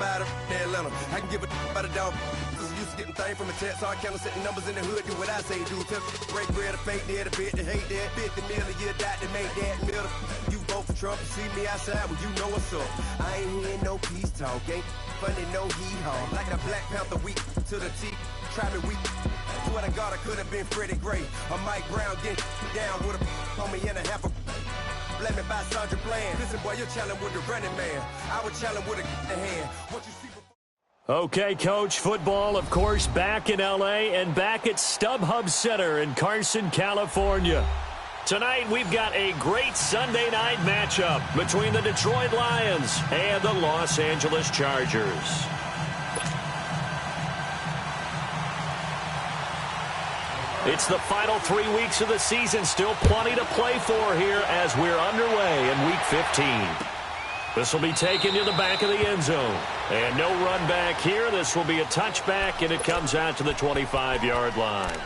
somebody in Atlanta. I can give a about a dog. Used to getting things from a text, so I count setting numbers in the hood. Do what I say, do. Tell break bread, a fake dead, a bit to hate that. 50 million, you die to make that middle. You vote for Trump, you see me outside, well, you know what's up. I ain't hearing no peace talk, ain't funny, no hee-haw. Like a Black Panther weak to the teeth, try me weak. Swear to God, I could have been Freddie Gray or Mike Brown getting down with a on me and a half a. Let me buy Sandra Bland. Listen, boy, you're challenging with the running man. I was challenging with a hand. What you see? Okay, Coach, football, of course, back in L.A. and back at StubHub Center in Carson, California. Tonight, we've got a great Sunday night matchup between the Detroit Lions and the Los Angeles Chargers. It's the final 3 weeks of the season. Still plenty to play for here as we're underway in Week 15. This will be taken to the back of the end zone. And no run back here. This will be a touchback, and it comes out to the 25-yard line.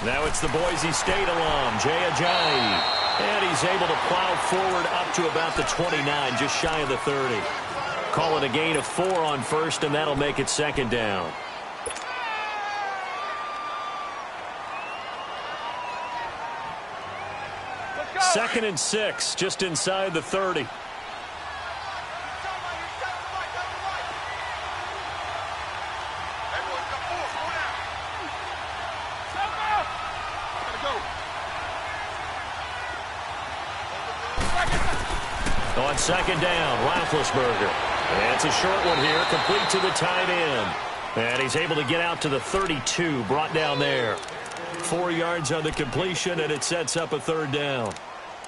Now it's the Boise State alum, Jay Ajayi. And he's able to plow forward up to about the 29, just shy of the 30. Call it a gain of 4 on first, and that'll make it second down. Second and 6, just inside the 30. On second down, Roethlisberger. And it's a short one here, complete to the tight end. And he's able to get out to the 32, brought down there. 4 yards on the completion, and it sets up a third down.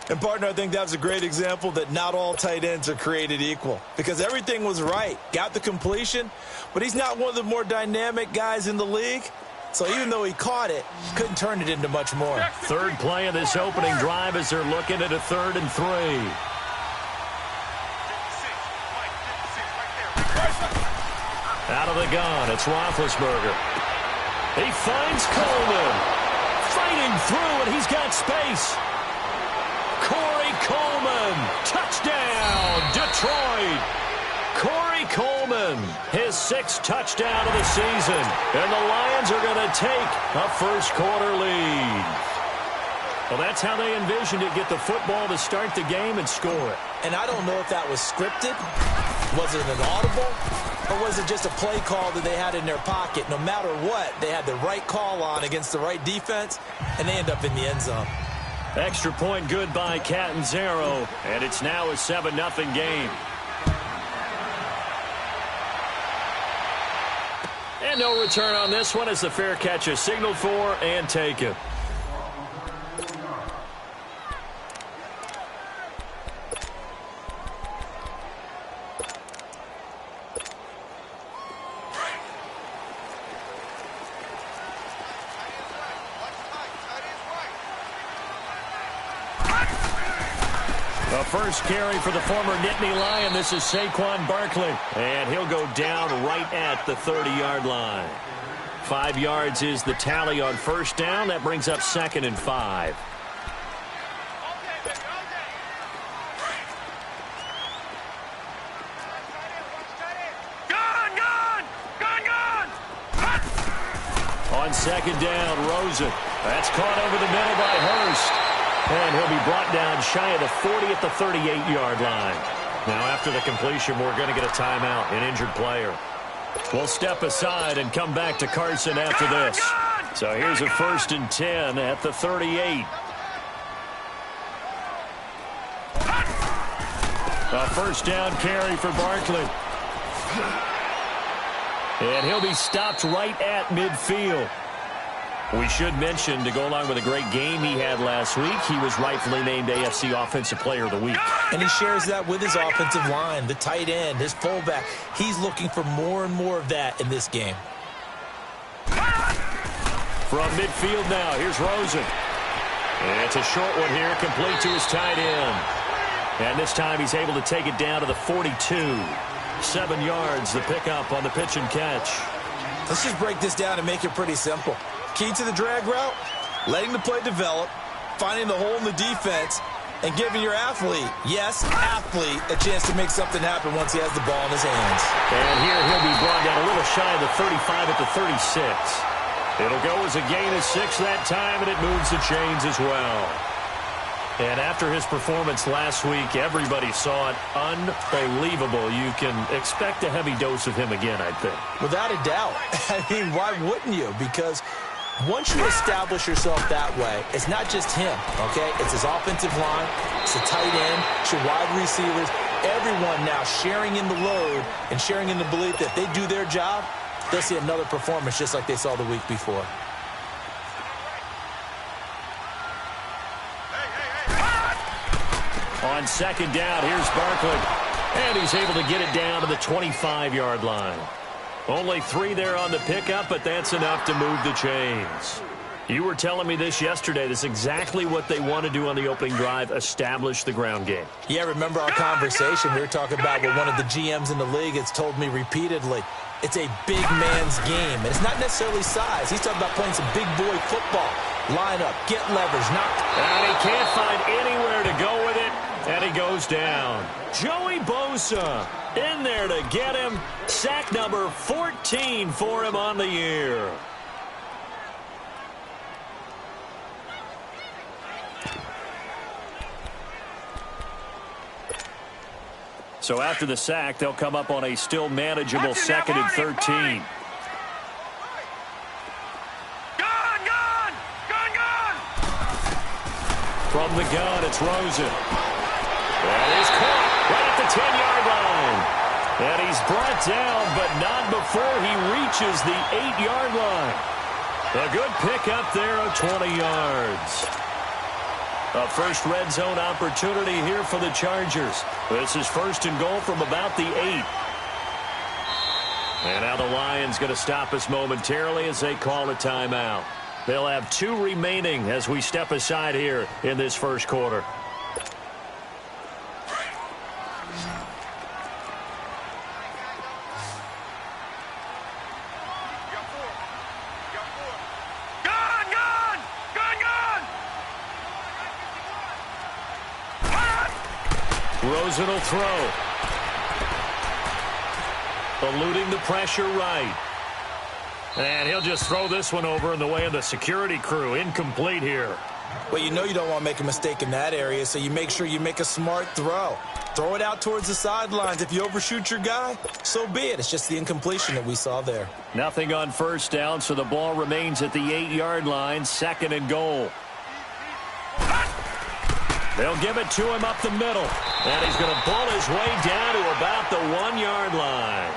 And, partner, I think that's a great example that not all tight ends are created equal. Because everything was right. Got the completion, but he's not one of the more dynamic guys in the league. So even though he caught it, couldn't turn it into much more. Third play of this opening drive as they're looking at a 3rd and 3. Out of the gun, it's Roethlisberger. He finds Coleman. Fighting through, and he's got space. Corey Coleman. Touchdown, Detroit. Corey Coleman, his 6th touchdown of the season. And the Lions are going to take a first-quarter lead. Well, that's how they envisioned it, get the football to start the game and score it. And I don't know if that was scripted. Was it an audible? Or was it just a play call that they had in their pocket? No matter what, they had the right call on against the right defense, and they end up in the end zone. Extra point good by Catanzaro, and it's now a 7-0 game. And no return on this one as the fair catch is signaled for and taken. First carry for the former Nittany Lion. This is Saquon Barkley. And he'll go down right at the 30-yard line. 5 yards is the tally on first down. That brings up 2nd and 5. On second down, Rosen. That's caught over the middle by Hurst. And he'll be brought down shy of the 40 at the 38-yard line. Now, after the completion, we're going to get a timeout, an injured player. We'll step aside and come back to Carson after this. So here's a 1st and 10 at the 38. A first down carry for Barkley. And he'll be stopped right at midfield. We should mention, to go along with a great game he had last week, he was rightfully named AFC Offensive Player of the Week. And he shares that with his offensive line, the tight end, his fullback. He's looking for more and more of that in this game. From midfield now, here's Rosen. And it's a short one here, complete to his tight end. And this time he's able to take it down to the 42. 7 yards, the pickup on the pitch and catch. Let's just break this down and make it pretty simple. Key to the drag route, letting the play develop, finding the hole in the defense, and giving your athlete, yes, athlete, a chance to make something happen once he has the ball in his hands. And here he'll be brought down a little shy of the 35 at the 36. It'll go as a gain of 6 that time, and it moves the chains as well. And after his performance last week, everybody saw it. Unbelievable. You can expect a heavy dose of him again, I think. Without a doubt. I mean, why wouldn't you? Because once you establish yourself that way, it's not just him, okay? It's his offensive line, it's the tight end, it's your wide receivers, everyone now sharing in the load and sharing in the belief that if they do their job, they'll see another performance just like they saw the week before. On second down, here's Barkley. And he's able to get it down to the 25-yard line. Only 3 there on the pickup, but that's enough to move the chains. You were telling me this yesterday. This is exactly what they want to do on the opening drive, establish the ground game. Yeah, remember our conversation? We were talking about what one of the GMs in the league has told me repeatedly. It's a big man's game, and it's not necessarily size. He's talking about playing some big boy football. Line up, get leverage, knock. And he can't find anywhere to go with it, and he goes down. Joey Bosa in there to get him. Sack number 14 for him on the year. So after the sack, they'll come up on a still manageable 2nd and 13. From the gun, it's Rosen. And he's caught right at the 10-yard line. And he's brought down, but not before he reaches the 8-yard line. A good pickup there of 20 yards. A first red zone opportunity here for the Chargers. This is 1st and goal from about the 8. And now the Lions going to stop us momentarily as they call a timeout. They'll have 2 remaining as we step aside here in this first quarter. Rosen will throw. Eluding the pressure right. And he'll just throw this one over in the way of the security crew. Incomplete here. Well, you know you don't want to make a mistake in that area, so you make sure you make a smart throw. Throw it out towards the sidelines. If you overshoot your guy, so be it. It's just the incompletion that we saw there. Nothing on first down, so the ball remains at the 8-yard line. 2nd and goal. They'll give it to him up the middle. And he's going to pull his way down to about the 1-yard line.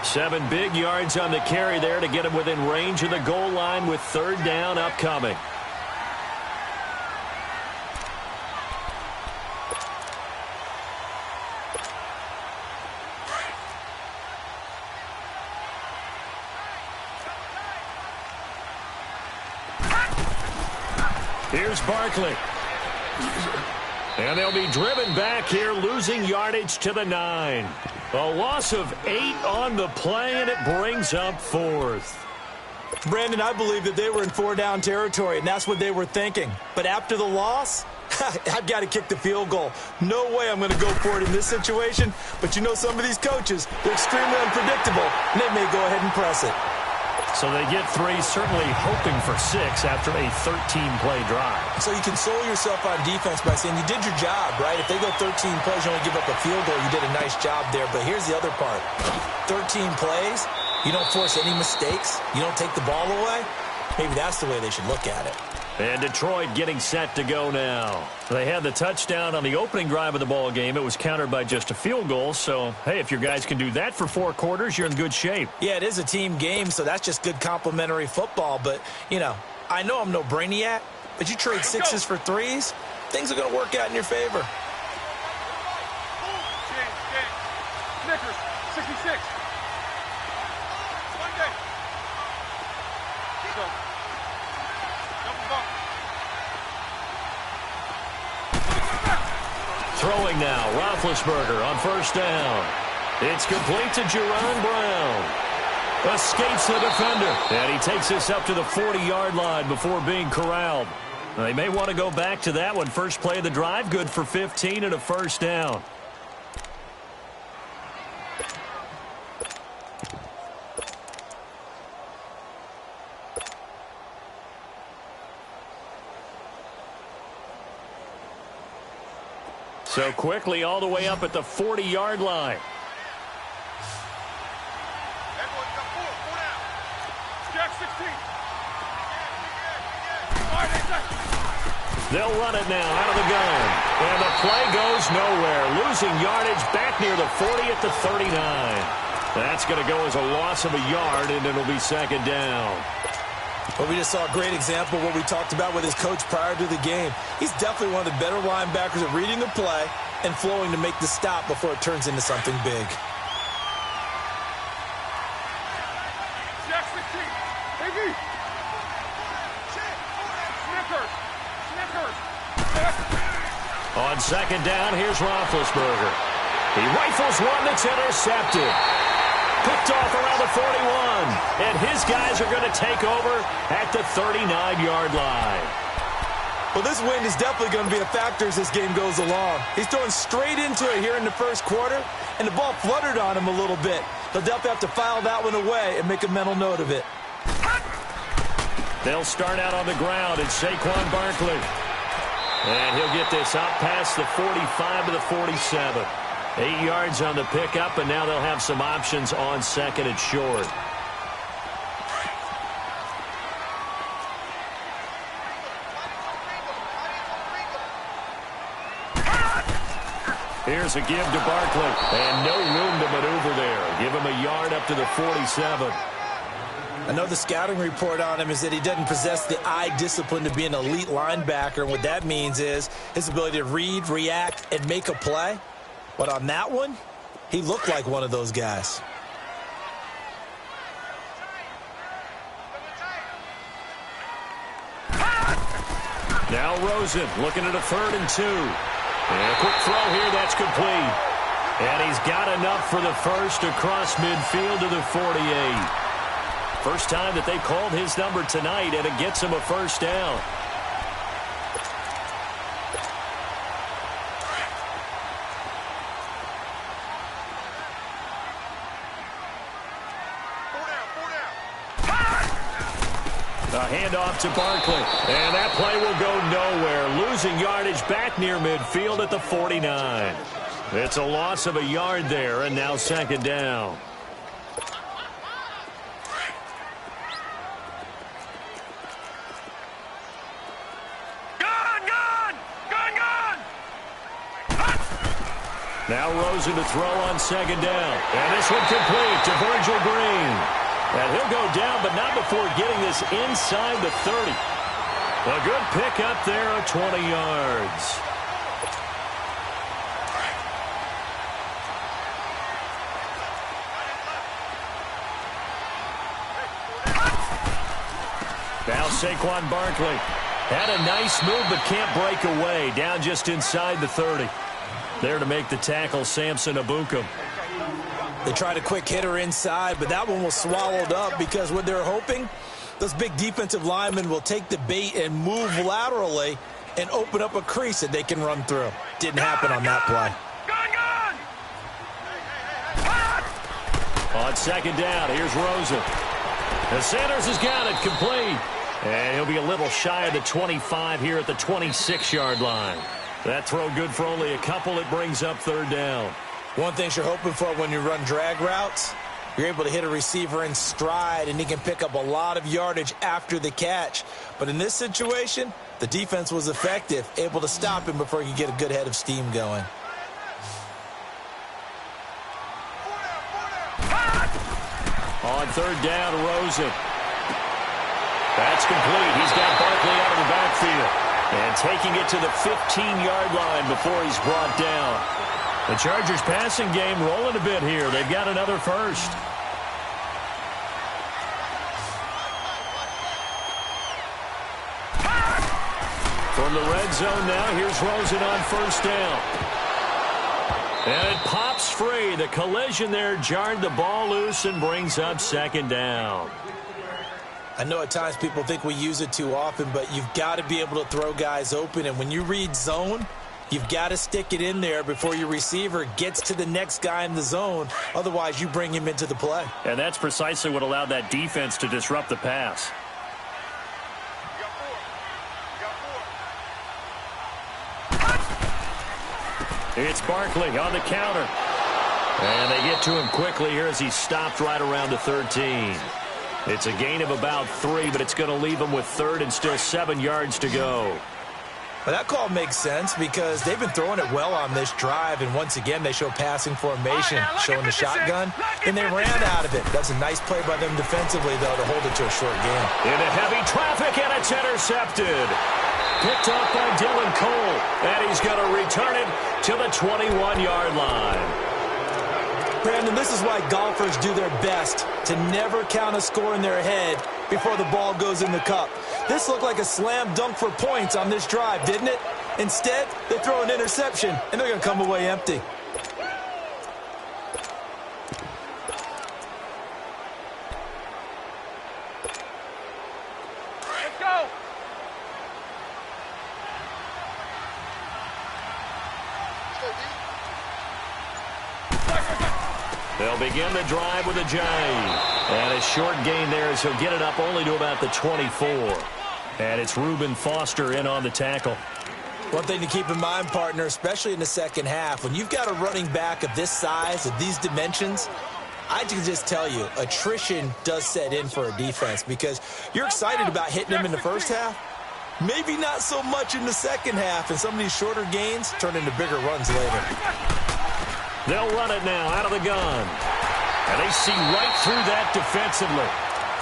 7 big yards on the carry there to get him within range of the goal line with 3rd down upcoming. Here's Barkley. And they'll be driven back here, losing yardage to the 9. A loss of 8 on the play, and it brings up 4th. Brandon, I believe that they were in 4-down territory, and that's what they were thinking. But after the loss, I've got to kick the field goal. No way I'm going to go for it in this situation. But you know some of these coaches, they're extremely unpredictable, and they may go ahead and press it. So they get 3, certainly hoping for 6 after a 13-play drive. So you console yourself on defense by saying you did your job, right? If they go 13 plays, you only give up a field goal, you did a nice job there. But here's the other part. 13 plays, you don't force any mistakes, you don't take the ball away. Maybe that's the way they should look at it. And Detroit getting set to go now. They had the touchdown on the opening drive of the ball game. It was countered by just a field goal. So, hey, if your guys can do that for 4 quarters, you're in good shape. Yeah, it is a team game, so that's just good complimentary football. But, you know, I know I'm no brainiac, but you trade 6s for 3s, things are going to work out in your favor. Snickers, 66. Throwing now, Roethlisberger on first down. It's complete to Jerron Brown. Escapes the defender. And he takes this up to the 40-yard line before being corralled. They may want to go back to that one. First play of the drive, good for 15 and a first down. So quickly all the way up at the 40-yard line. They'll run it now out of the gun. And the play goes nowhere. Losing yardage back near the 40 at the 39. That's going to go as a loss of a yard, and it'll be second down. Well, we just saw a great example of what we talked about with his coach prior to the game. He's definitely one of the better linebackers at reading the play and flowing to make the stop before it turns into something big. On second down, here's Roethlisberger. He rifles one that's intercepted. Picked off around the 41. And his guys are going to take over at the 39-yard line. Well, this wind is definitely going to be a factor as this game goes along. He's throwing straight into it here in the first quarter, and the ball fluttered on him a little bit. They'll definitely have to file that one away and make a mental note of it. They'll start out on the ground. It's Saquon Barkley. And he'll get this out past the 45 to the 47. 8 yards on the pickup, and now they'll have some options on second and short. Here's a give to Barkley, and no room to maneuver there. Give him a yard up to the 47. I know the scouting report on him is that he doesn't possess the eye discipline to be an elite linebacker. And what that means is his ability to read, react, and make a play. But on that one, he looked like one of those guys. Now Rosen looking at a 3rd and 2. And a quick throw here, that's complete. And he's got enough for the first across midfield to the 48. First time that they've called his number tonight, and it gets him a first down. A handoff to Barkley, and that play will go nowhere. Losing yardage back near midfield at the 49. It's a loss of a yard there, and now second down. Now Rosen to throw on second down. And this one complete to Virgil Green. And he'll go down, but not before getting this inside the 30. A good pick up there of 20 yards. Now Saquon Barkley had a nice move but can't break away. Down just inside the 30. There to make the tackle, Samson Ebukam. They tried a quick hitter inside, but that one was swallowed up because what they're hoping, those big defensive linemen will take the bait and move laterally and open up a crease that they can run through. Didn't happen on that play. On second down, here's Rosen. And Sanders has got it complete. And he'll be a little shy of the 25 here at the 26-yard line. That throw good for only a couple. It brings up third down. One thing you're hoping for when you run drag routes, you're able to hit a receiver in stride, and he can pick up a lot of yardage after the catch. But in this situation, the defense was effective, able to stop him before he could get a good head of steam going. On third down, Rosen. That's complete. He's got Barkley out of the backfield. And taking it to the 15-yard line before he's brought down. The Chargers passing game rolling a bit here. They've got another first. From the red zone now, here's Rosen on first down. And it pops free. The collision there jarred the ball loose and brings up second down. I know at times people think we use it too often, but you've got to be able to throw guys open. And when you read zone, you've got to stick it in there before your receiver gets to the next guy in the zone. Otherwise, you bring him into the play. And that's precisely what allowed that defense to disrupt the pass. It's Barkley on the counter. And they get to him quickly here as he's stopped right around the 13. It's a gain of about 3, but it's going to leave him with third and still 7 yards to go. Well, that call makes sense because they've been throwing it well on this drive, and once again they show passing formation, showing the shotgun, and they ran out of it. That's a nice play by them defensively, though, to hold it to a short game. Into heavy traffic, and it's intercepted. Picked up by Dylan Cole, and he's going to return it to the 21-yard line. Brandon, this is why golfers do their best to never count a score in their head before the ball goes in the cup. This looked like a slam dunk for points on this drive, didn't it? Instead, they throw an interception, and they're going to come away empty. Let's go. They'll begin the drive with a J. And a short gain there as he'll get it up only to about the 24. And it's Reuben Foster in on the tackle. One thing to keep in mind, partner, especially in the second half, when you've got a running back of this size, of these dimensions, I can just tell you, attrition does set in for a defense because you're excited about hitting him in the first half. Maybe not so much in the second half, and some of these shorter gains turn into bigger runs later. They'll run it now out of the gun. And they see right through that defensively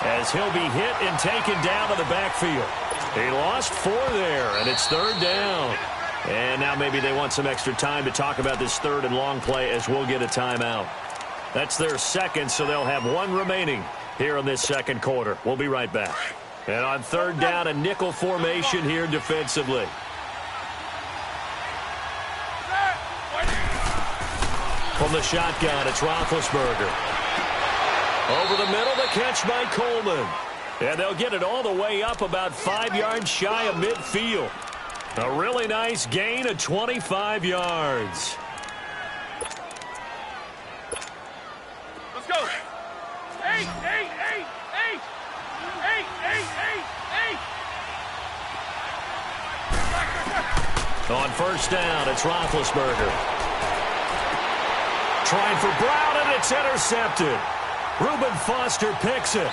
as he'll be hit and taken down to the backfield. He lost 4 there, and it's third down. And now maybe they want some extra time to talk about this third and long play as we'll get a timeout. That's their second, so they'll have 1 remaining here in this second quarter. We'll be right back. And on third down, a nickel formation here defensively. From the shotgun, it's Roethlisberger. Over the middle, the catch by Coleman. And they'll get it all the way up about 5 yards shy of midfield. A really nice gain of 25 yards. Let's go. 8, 8, 8, 8. 8, 8, 8, 8. On first down, it's Roethlisberger. Trying for Brown, and it's intercepted. Reuben Foster picks it.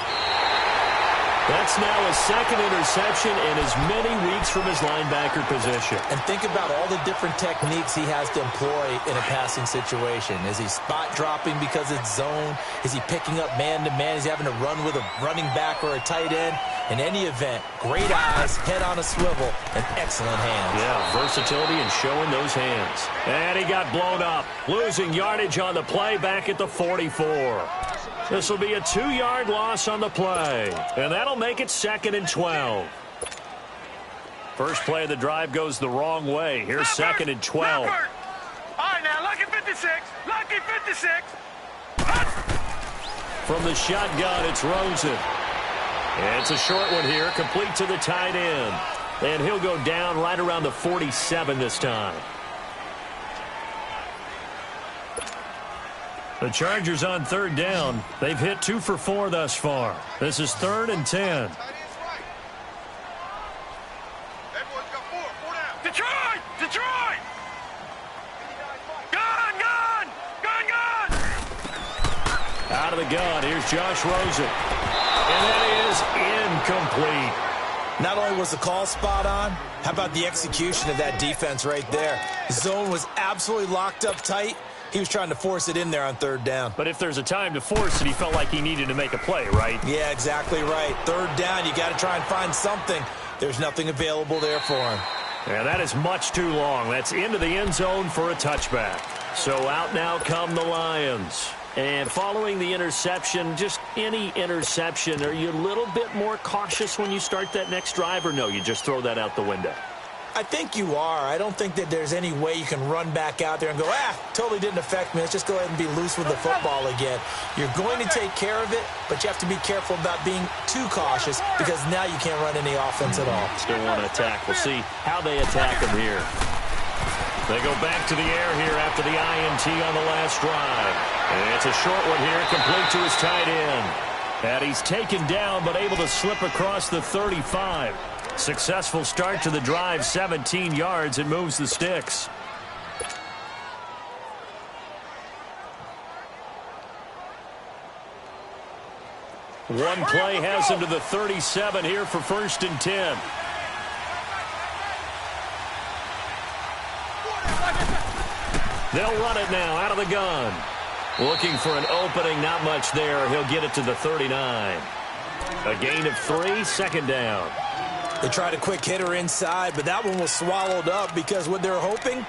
That's now his second interception in as many weeks from his linebacker position. And think about all the different techniques he has to employ in a passing situation. Is he spot dropping because it's zone? Is he picking up man-to-man? Is he having to run with a running back or a tight end? In any event, great eyes, head on a swivel, and excellent hands. Yeah, versatility and showing those hands. And he got blown up, losing yardage on the play back at the 44. This will be a 2-yard loss on the play, and that'll make it 2nd and 12. First play of the drive goes the wrong way. Here's 2nd and 12. All right, now, lucky 56. Lucky 56. From the shotgun, it's Rosen. And it's a short one here, complete to the tight end. And he'll go down right around the 47 this time. The Chargers on third down. They've hit 2 for 4 thus far. This is 3rd and 10. Detroit! Detroit! Gun! Gun! Gun! Gun! Out of the gun, here's Josh Rosen. And that is incomplete. Not only was the call spot on, how about the execution of that defense right there? The zone was absolutely locked up tight. He was trying to force it in there on third down. But if there's a time to force it, he felt like he needed to make a play, right? Yeah, exactly right. Third down, you got to try and find something. There's nothing available there for him. Yeah, that is much too long. That's into the end zone for a touchback. So out now come the Lions. And following the interception, just any interception, are you a little bit more cautious when you start that next drive, or no, you just throw that out the window? I think you are. I don't think that there's any way you can run back out there and go, totally didn't affect me. Let's just go ahead and be loose with the football again. You're going to take care of it, but you have to be careful about being too cautious because now you can't run any offense at all. Still want to attack. We'll see how they attack him here. They go back to the air here after the INT on the last drive. And it's a short one here, complete to his tight end. And he's taken down but able to slip across the 35. Successful start to the drive, 17 yards, and moves the sticks. One play has him to the 37 here for 1st and 10. They'll run it now out of the gun. Looking for an opening, not much there. He'll get it to the 39. A gain of 3, 2nd down. They tried a quick hitter inside, but that one was swallowed up because what they're hoping,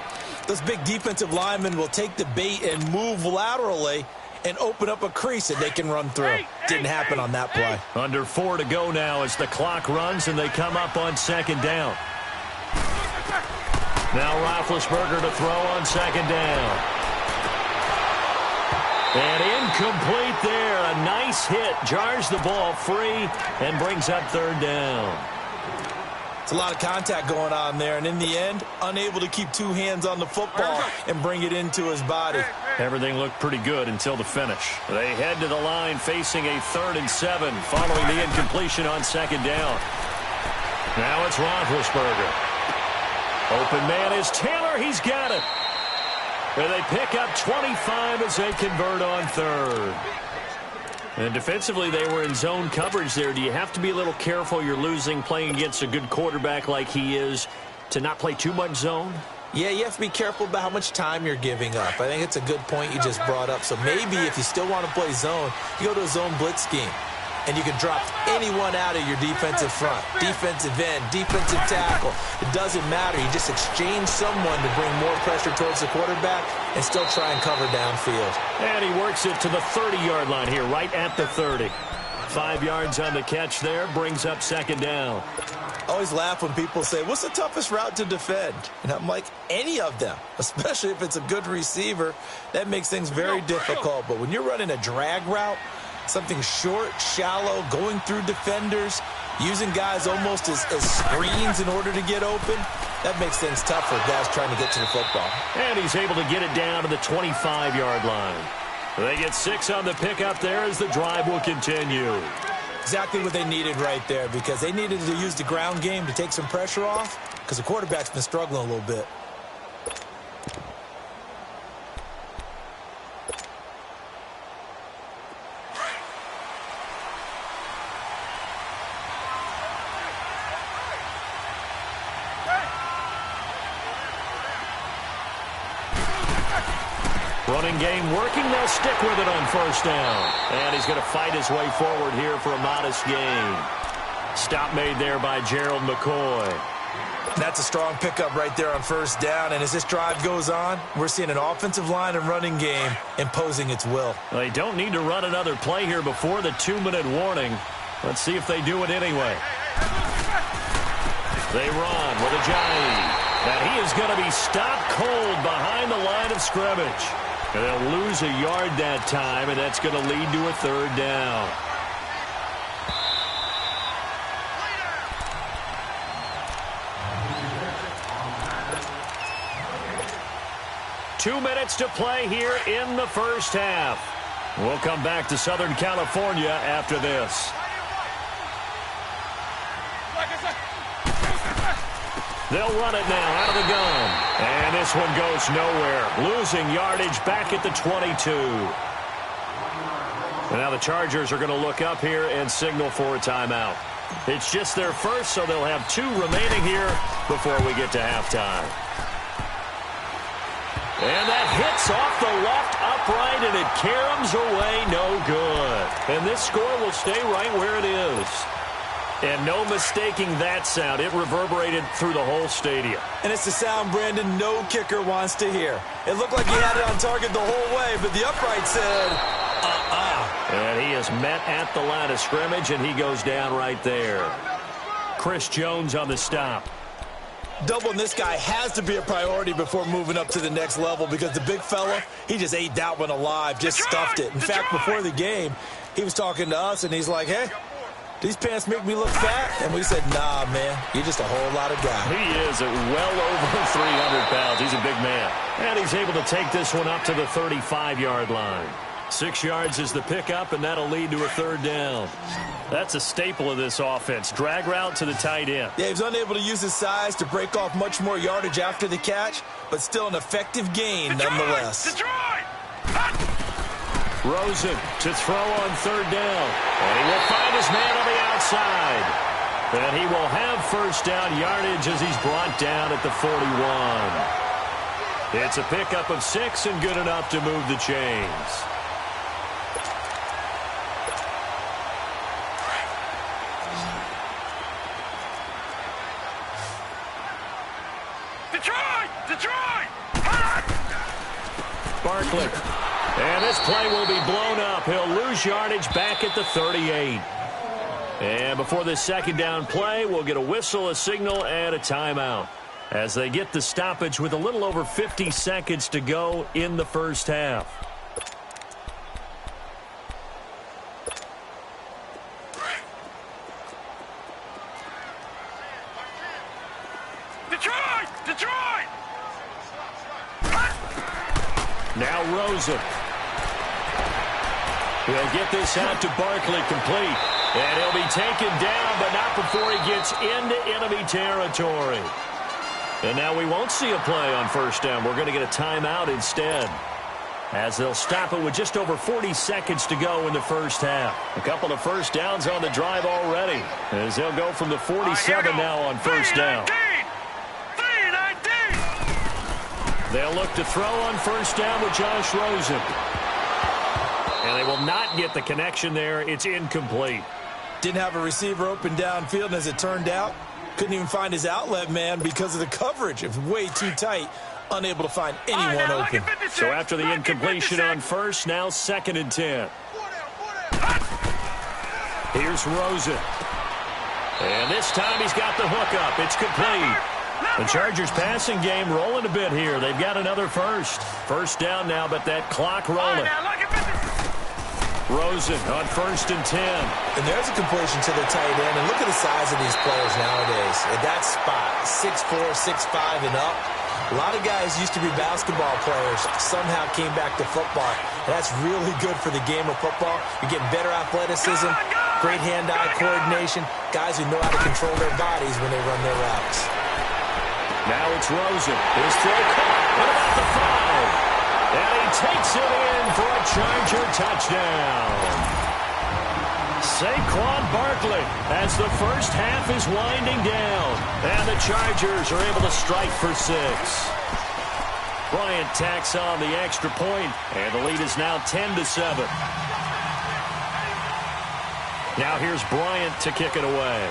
those big defensive linemen will take the bait and move laterally and open up a crease that they can run through. Didn't happen on that play. Under 4 to go now as the clock runs and they come up on 2nd down. Now Roethlisberger to throw on 2nd down. And incomplete there. A nice hit. Jars the ball free and brings up 3rd down. It's a lot of contact going on there, and in the end, unable to keep 2 hands on the football and bring it into his body. Everything looked pretty good until the finish. They head to the line facing a 3rd and 7 following the incompletion on 2nd down. Now it's Roethlisberger. Open man is Taylor. He's got it. And they pick up 25 as they convert on 3rd. And defensively, they were in zone coverage there. Do you have to be a little careful? You're losing playing against a good quarterback like he is to not play too much zone? Yeah, you have to be careful about how much time you're giving up. I think it's a good point you just brought up. So maybe if you still want to play zone, you go to a zone blitz scheme. And you can drop anyone out of your defensive front, defensive end, defensive tackle. It doesn't matter. You just exchange someone to bring more pressure towards the quarterback and still try and cover downfield. And he works it to the 30-yard line here, right at the 30. 5 yards on the catch there, brings up 2nd down. I always laugh when people say, what's the toughest route to defend? And I'm like, any of them, especially if it's a good receiver. That makes things very difficult. But when you're running a drag route, something short, shallow, going through defenders, using guys almost as screens in order to get open, that makes things tough for guys trying to get to the football. And he's able to get it down to the 25-yard line. They get 6 on the pickup there as the drive will continue. Exactly what they needed right there because they needed to use the ground game to take some pressure off because the quarterback's been struggling a little bit. Running game working. They'll stick with it on 1st down. And he's going to fight his way forward here for a modest gain. Stop made there by Gerald McCoy. That's a strong pickup right there on 1st down. And as this drive goes on, we're seeing an offensive line and running game imposing its will. They don't need to run another play here before the 2-minute warning. Let's see if they do it anyway. They run with Ajayi. And he is going to be stopped cold behind the line of scrimmage. And they'll lose a yard that time, and that's going to lead to a 3rd down. Two minutes to play here in the 1st half. We'll come back to Southern California after this. They'll run it now out of the gun. And this one goes nowhere. Losing yardage back at the 22. And now the Chargers are going to look up here and signal for a timeout. It's just their first, so they'll have 2 remaining here before we get to halftime. And that hits off the left upright, and it caroms away, no good. And this score will stay right where it is. And no mistaking that sound. It reverberated through the whole stadium. And it's the sound, Brandon, no kicker wants to hear. It looked like he had it on target the whole way, but the upright said, And he is met at the line of scrimmage, and he goes down right there. Chris Jones on the stop. Doubling this guy has to be a priority before moving up to the next level because the big fella, he just ate that one alive, just stuffed it. In fact, before the game, he was talking to us, and he's like, hey, these pants make me look fat? And we said, nah, man, you're just a whole lot of guy. He is at well over 300 pounds. He's a big man. And he's able to take this one up to the 35-yard line. 6 yards is the pickup, and that'll lead to a third down. That's a staple of this offense. Drag route to the tight end. Yeah, he's unable to use his size to break off much more yardage after the catch, but still an effective gain nonetheless. Rosen to throw on third down. And he will find his man on the outside. And he will have first down yardage as he's brought down at the 41. It's a pickup of 6 and good enough to move the chains. Detroit! Barkley. And this play will be blown up. He'll lose yardage back at the 38. And before this second down play, we'll get a whistle, a signal, and a timeout as they get the stoppage with a little over 50 seconds to go in the first half. Detroit! Now Rosen. He'll get this out to Barkley complete. And he'll be taken down, but not before he gets into enemy territory. And now we won't see a play on first down. We're going to get a timeout instead, as they'll stop it with just over 40 seconds to go in the first half. A couple of first downs on the drive already, as they'll go from the 47 now on first down. They'll look to throw on first down with Josh Rosen. And they will not get the connection there. It's incomplete. Didn't have a receiver open downfield, and as it turned out, couldn't even find his outlet man because of the coverage. It was way too tight, unable to find anyone open. So after the incompletion on first, now 2nd and 10. Here's Rosen. And this time he's got the hook up. It's complete. The Chargers passing game rolling a bit here. They've got another first. First down now, but that clock rolling. Rosen on 1st and 10. And there's a completion to the tight end. And look at the size of these players nowadays. At that spot, 6'4", 6'5", and up. A lot of guys used to be basketball players, somehow came back to football. And that's really good for the game of football. You're getting better athleticism, great hand-eye coordination, guys who know how to control their bodies when they run their routes. Now it's Rosen. His throw caught. What about the 5? And he takes it in for a Charger touchdown. Saquon Barkley as the first half is winding down. And the Chargers are able to strike for 6. Bryant tacks on the extra point, and the lead is now 10-7. Now here's Bryant to kick it away.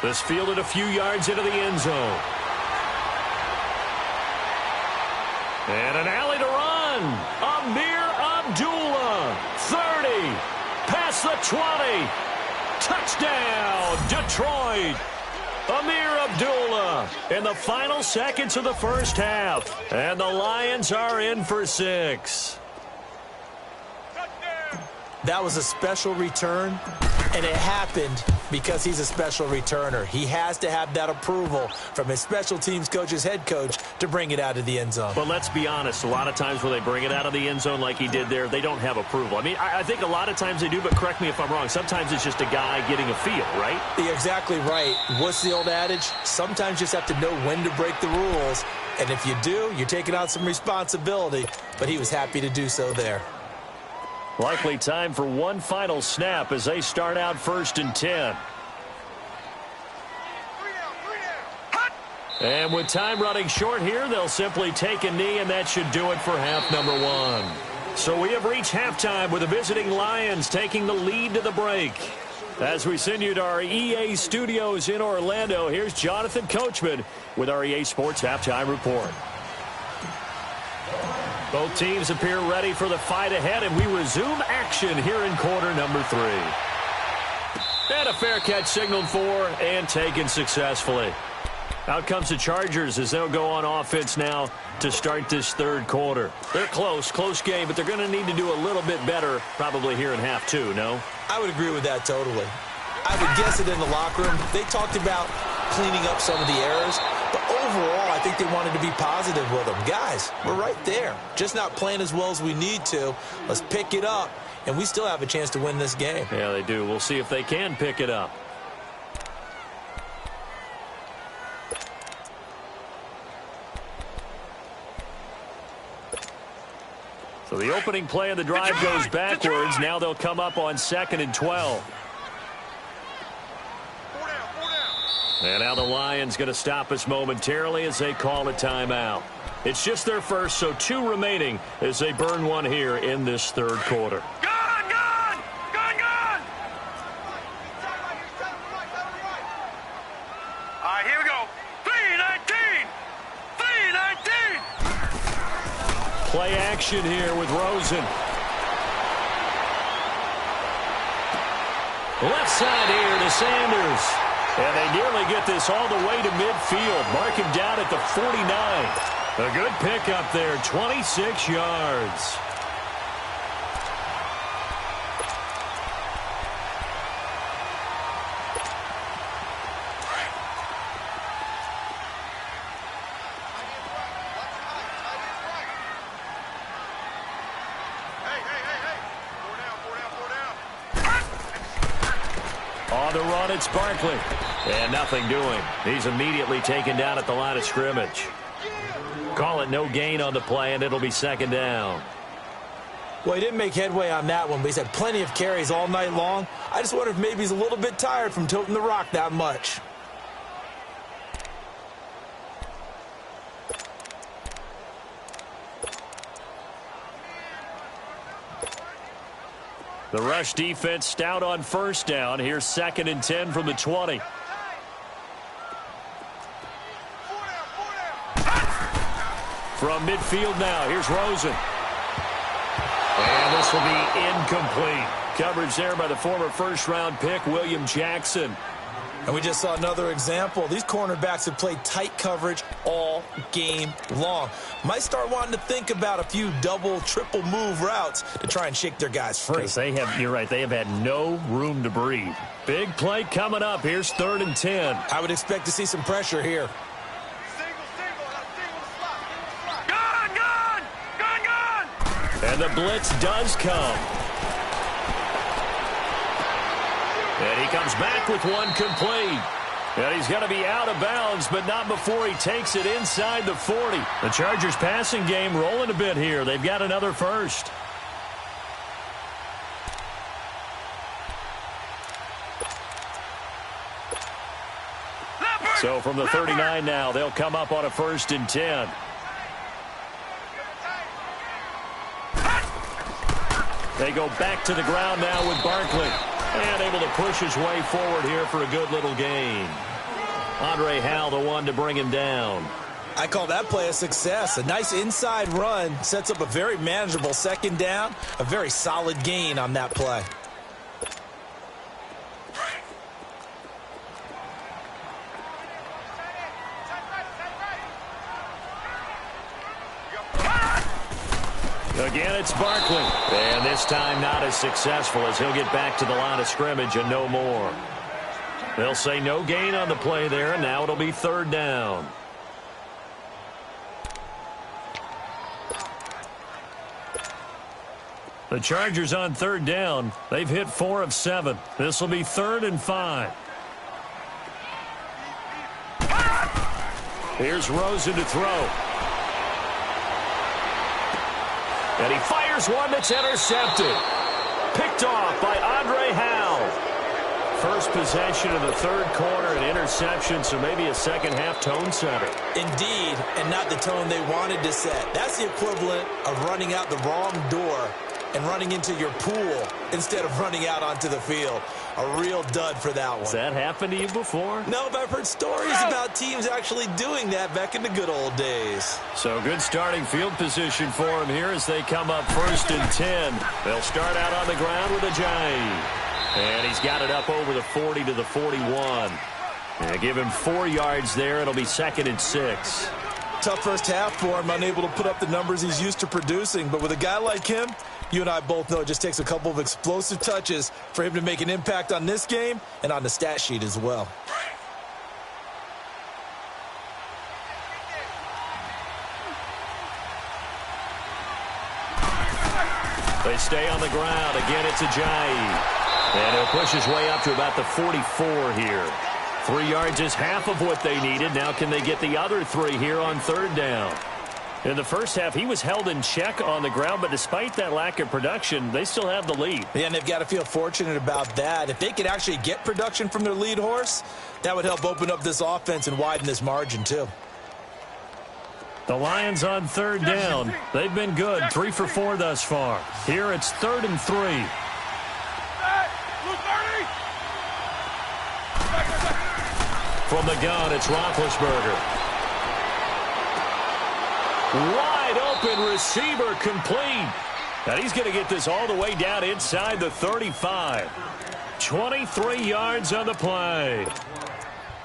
This fielded a few yards into the end zone. And an alley to run. Amir Abdullah. 30. Past the 20. Touchdown, Detroit. Amir Abdullah in the final seconds of the first half. And the Lions are in for 6. That was a special return, and it happened because he's a special returner. He has to have that approval from his special teams coach's head coach to bring it out of the end zone. But let's be honest, a lot of times when they bring it out of the end zone like he did there, they don't have approval. I mean, I think a lot of times they do, but correct me if I'm wrong. Sometimes it's just a guy getting a feel, right? You're exactly right. What's the old adage? Sometimes you just have to know when to break the rules, and if you do, you're taking on some responsibility, but he was happy to do so there. Likely time for one final snap as they start out 1st and 10. And with time running short here, they'll simply take a knee, and that should do it for half number 1. So we have reached halftime with the visiting Lions taking the lead to the break. As we send you to our EA studios in Orlando, here's Jonathan Coachman with our EA Sports Halftime Report. Both teams appear ready for the fight ahead, and we resume action here in quarter number 3. And a fair catch signaled for and taken successfully. Out comes the Chargers as they'll go on offense now to start this third quarter. They're close game, but they're going to need to do a little bit better probably here in half two, no? I would agree with that totally. I would guess it in the locker room. They talked about cleaning up some of the errors, but overall I think they wanted to be positive with them. Guys, we're right there. Just not playing as well as we need to. Let's pick it up, and we still have a chance to win this game. Yeah, they do. We'll see if they can pick it up. So the opening play of the drive goes backwards. Now they'll come up on 2nd and 12. And now the Lions going to stop us momentarily as they call a timeout. It's just their first, so 2 remaining as they burn one here in this third quarter. Gun! Gun! Gun! Gun! All right, here we go. 3-19! 3-19! Play action here with Rosen. Left side here to Sanders. And they nearly get this all the way to midfield. Mark him down at the 49. A good pickup there, 26 yards. On the run, it's Barkley. And nothing doing. He's immediately taken down at the line of scrimmage. Call it no gain on the play, and it'll be 2nd down. Well, he didn't make headway on that one, but he's had plenty of carries all night long. I just wonder if maybe he's a little bit tired from toting the rock that much. The rush defense stout on 1st down. Here's 2nd and 10 from the 20. From midfield now, here's Rosen. And this will be incomplete. Coverage there by the former first-round pick, William Jackson. And we just saw another example. These cornerbacks have played tight coverage all game long. Might start wanting to think about a few double, triple move routes to try and shake their guys free. You're right, they have had no room to breathe. Big play coming up. Here's 3rd and 10. I would expect to see some pressure here. Gun! Gun! Gun! Gun! And the blitz does come. And he comes back with one complete. And he's going to be out of bounds, but not before he takes it inside the 40. The Chargers passing game rolling a bit here. They've got another first. So from the 39 now, they'll come up on a 1st and 10. They go back to the ground now with Barkley. And able to push his way forward here for a good little gain. Andre Howell, the one to bring him down. I call that play a success. A nice inside run sets up a very manageable 2nd down. A very solid gain on that play. Again, it's Barkley. And this time not as successful as he'll get back to the line of scrimmage and no more. They'll say no gain on the play there, and now it'll be 3rd down. The Chargers on 3rd down. They've hit 4 of 7. This will be 3rd and 5. Here's Rosen to throw. And he fires one that's intercepted. Picked off by Andre Howell. First possession of the 3rd quarter, an interception, so maybe a 2nd half tone setter. Indeed, and not the tone they wanted to set. That's the equivalent of running out the wrong door and running into your pool instead of running out onto the field. A real dud for that one. Has that happened to you before? No, but I've heard stories about teams actually doing that back in the good old days. So good starting field position for them here as they come up 1st and 10. They'll start out on the ground with Ajayi. And he's got it up over the 40 to the 41. And give him 4 yards there. It'll be 2nd and 6. Tough first half for him, unable to put up the numbers he's used to producing. But with a guy like him, you and I both know it just takes a couple of explosive touches for him to make an impact on this game and on the stat sheet as well. They stay on the ground. Again, it's Ajayi. And he'll push his way up to about the 44 here. 3 yards is half of what they needed. Now can they get the other 3 here on 3rd down? In the first half, he was held in check on the ground, but despite that lack of production, they still have the lead. Yeah, and they've got to feel fortunate about that. If they could actually get production from their lead horse, that would help open up this offense and widen this margin too. The Lions on 3rd down. They've been good, 3 for 4 thus far. Here it's 3rd and 3. From the gun, it's Roethlisberger. Wide open receiver complete. And he's going to get this all the way down inside the 35. 23 yards on the play.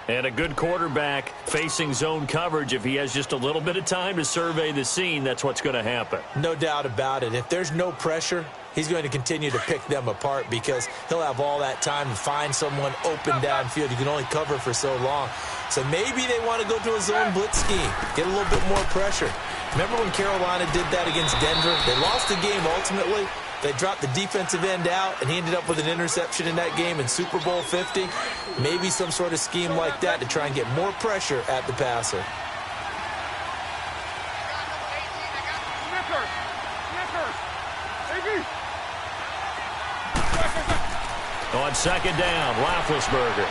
And a good quarterback facing zone coverage. If he has just a little bit of time to survey the scene, that's what's going to happen. No doubt about it. If there's no pressure, he's going to continue to pick them apart because he'll have all that time to find someone open downfield. You can only cover for so long. So maybe they want to go to a zone blitz scheme, get a little bit more pressure. Remember when Carolina did that against Denver? They lost the game ultimately. They dropped the defensive end out, and he ended up with an interception in that game in Super Bowl 50. Maybe some sort of scheme like that to try and get more pressure at the passer. On 2nd down, Roethlisberger.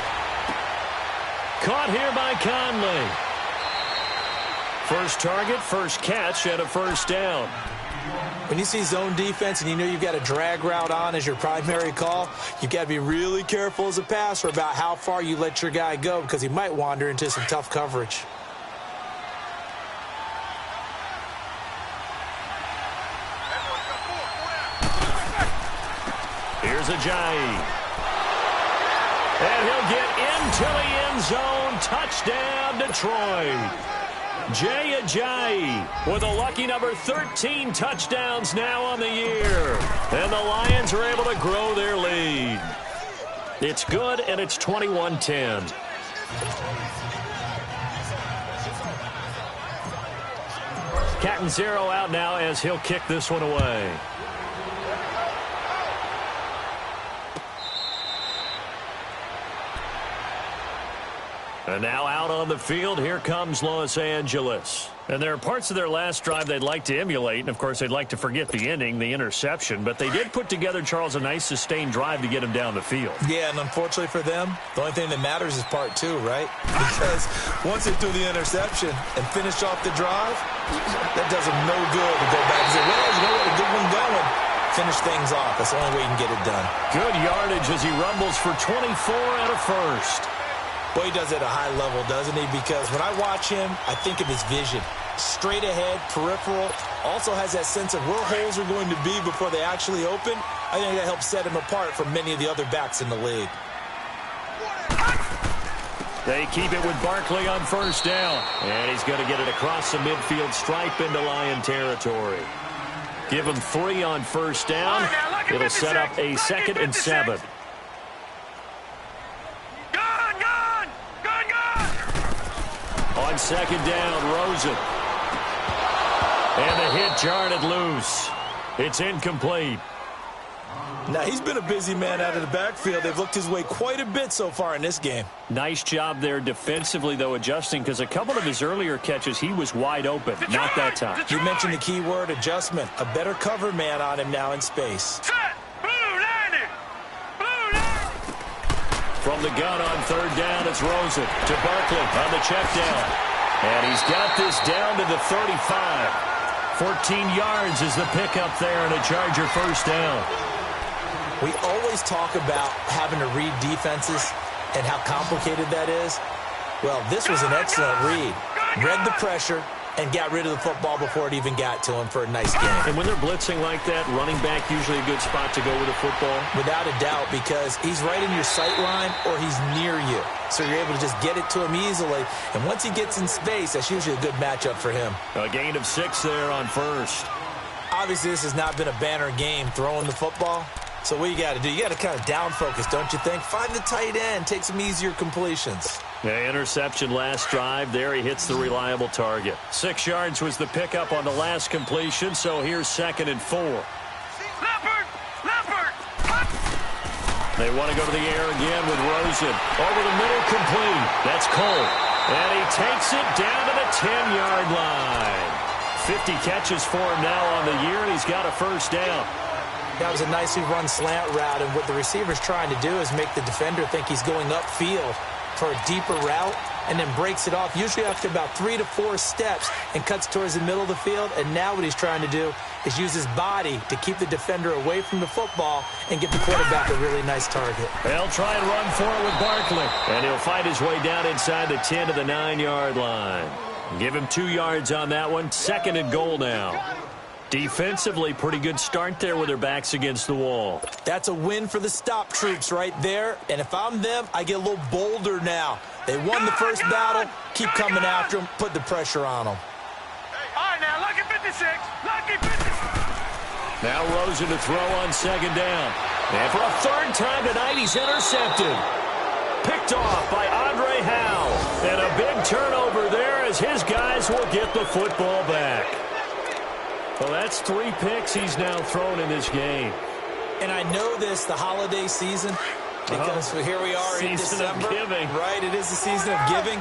Caught here by Conley. First target, first catch, and a 1st down. When you see zone defense and you know you've got a drag route on as your primary call, you've got to be really careful as a passer about how far you let your guy go because he might wander into some tough coverage. Here's Ajayi. And he'll get into the end zone. Touchdown, Detroit. Jay Ajayi with a lucky number 13 touchdowns now on the year. And the Lions are able to grow their lead. It's good, and it's 21-10. Catanzaro out now as he'll kick this one away. And now out on the field, here comes Los Angeles. And there are parts of their last drive they'd like to emulate. And, of course, they'd like to forget the ending, the interception. But they did put together, Charles, a nice sustained drive to get him down the field. Yeah, and unfortunately for them, the only thing that matters is part 2, right? Because once they threw the interception and finished off the drive, that does them no good to go back and say, well, you know what, a good one going. Finish things off. That's the only way you can get it done. Good yardage as he rumbles for 24 and a first. Boy, he does it at a high level, doesn't he? Because when I watch him, I think of his vision. Straight ahead, peripheral. Also has that sense of where holes are going to be before they actually open. I think that helps set him apart from many of the other backs in the league. They keep it with Barkley on 1st down. And he's going to get it across the midfield stripe into Lion territory. Give him 3 on 1st down. It'll set up a 2nd and 7. On 2nd down, Rosen. And the hit jarred loose. It's incomplete. Now, he's been a busy man out of the backfield. They've looked his way quite a bit so far in this game. Nice job there defensively, though, adjusting, because a couple of his earlier catches, he was wide open. Not that time. You mentioned the key word, adjustment. A better cover man on him now in space. From the gun on 3rd down, it's Rosen to Barkley on the check down. And he's got this down to the 35. 14 yards is the pickup there, and a Charger 1st down. We always talk about having to read defenses and how complicated that is. Well, this was an excellent read. Read the pressure, and got rid of the football before it even got to him for a nice game. And when they're blitzing like that, running back usually a good spot to go with the football? Without a doubt, because he's right in your sight line or he's near you. So you're able to just get it to him easily. And once he gets in space, that's usually a good matchup for him. A gain of 6 there on first. Obviously, this has not been a banner game throwing the football. So what you got to do, you got to kind of down focus, don't you think? Find the tight end, take some easier completions. The interception last drive. There he hits the reliable target. 6 yards was the pickup on the last completion, so here's 2nd and 4. Leopard! Leopard! They want to go to the air again with Rosen. Over the middle, complete. That's Cole. And he takes it down to the 10-yard line. 50 catches for him now on the year, and he's got a first down. That was a nicely run slant route, and what the receiver's trying to do is make the defender think he's going upfield for a deeper route and then breaks it off, usually after about 3 to 4 steps, and cuts towards the middle of the field. And now what he's trying to do is use his body to keep the defender away from the football and give the quarterback a really nice target. They'll try and run for it with Barkley, and he'll fight his way down inside the 10 to the 9-yard line. Give him 2 yards on that one. 2nd and goal now. Defensively, pretty good start there with their backs against the wall. That's a win for the stop troops right there. And if I'm them, I get a little bolder now. They won the first battle. Keep coming after them. Put the pressure on them. All right, now, lucky 56. Lucky 56. Now Rosen to throw on 2nd down. And for a 3rd time tonight, he's intercepted. Picked off by Andre Howe. And a big turnover there as his guys will get the football back. Well, that's 3 picks he's now thrown in this game. And I know this, the holiday season, because here we are in December. Season of giving. Right, it is the season of giving.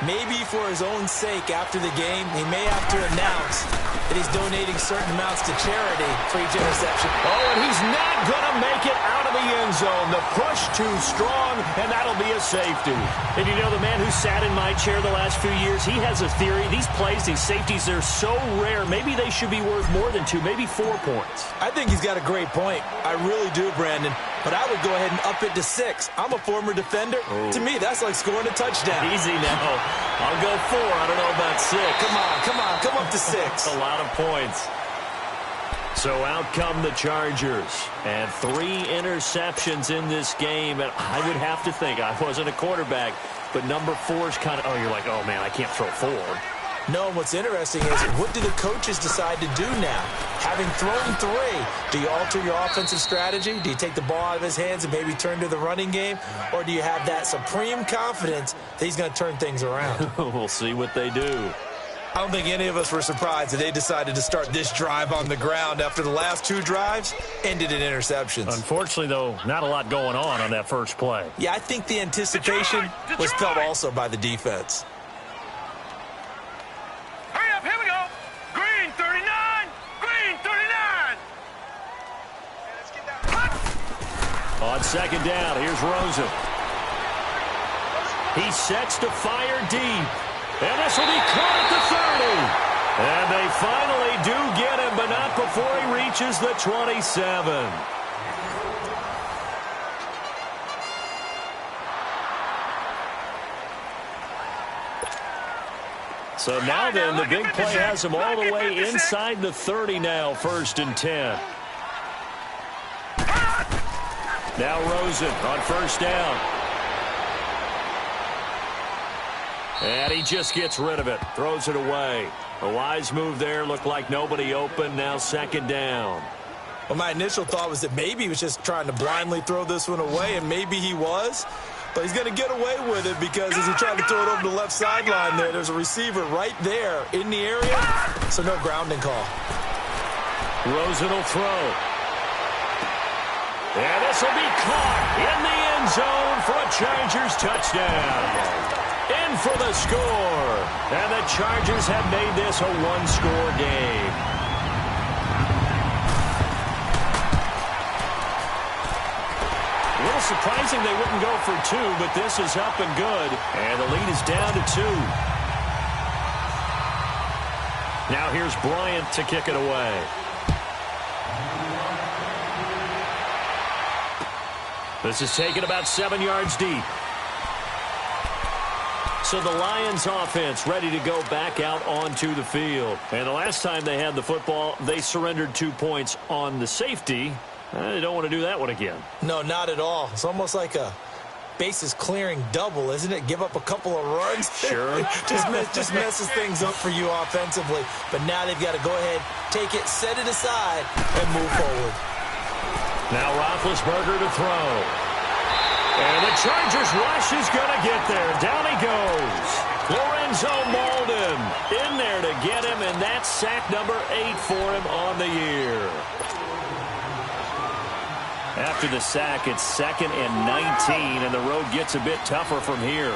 Maybe for his own sake after the game, he may have to announce that he's donating certain amounts to charity for each interception. Oh, and he's not going to make it out of the end zone. The push too strong, and that'll be a safety. And you know, the man who sat in my chair the last few years, he has a theory. These plays, these safeties, they're so rare. Maybe they should be worth more than 2, maybe 4 points. I think he's got a great point. I really do, Brandon. But I would go ahead and up it to 6. I'm a former defender. Oh. To me, that's like scoring a touchdown. Easy now. I'll go 4. I don't know about 6. Come up to 6. A lot of points. So out come the Chargers. And 3 interceptions in this game. And I would have to think, I wasn't a quarterback, but number 4 is kind of, oh, you're like, oh, man, I can't throw 4. No, and what's interesting is, what do the coaches decide to do now? Having thrown 3, do you alter your offensive strategy? Do you take the ball out of his hands and maybe turn to the running game? Or do you have that supreme confidence that he's going to turn things around? We'll see what they do. I don't think any of us were surprised that they decided to start this drive on the ground after the last 2 drives ended in interceptions. Unfortunately, though, not a lot going on that first play. Yeah, I think the anticipation was felt also by the defense. Hurry up, here we go. Green 39. Green 39. On 2nd down, here's Rosen. He sets to fire deep. And this will be caught at the 30. And they finally do get him, but not before he reaches the 27. So now then, the big play has him all the way inside the 30 now, 1st and 10. Now Rosen on 1st down. And he just gets rid of it, throws it away. A wise move there, looked like nobody open, now 2nd down. Well, my initial thought was that maybe he was just trying to blindly throw this one away, and maybe he was. But he's going to get away with it because as he tried to throw it over the left sideline there's a receiver right there in the area, so no grounding call. Rosen will throw. And this will be caught in the end zone for a Chargers touchdown. In for the score. And the Chargers have made this a 1-score game. A little surprising they wouldn't go for 2, but this is up and good. And the lead is down to 2. Now here's Bryant to kick it away. This is taken about 7 yards deep. So the Lions offense ready to go back out onto the field. And the last time they had the football, they surrendered 2 points on the safety. They don't want to do that one again. No, not at all. It's almost like a bases clearing double, isn't it? Give up a couple of runs. Sure. just messes things up for you offensively. But now they've got to go ahead, take it, set it aside, and move forward. Now Roethlisberger to throw. And the Chargers rush is going to get there. Down he goes. Lorenzo Malden in there to get him, and that's sack number 8 for him on the year. After the sack, it's 2nd and 19, and the road gets a bit tougher from here.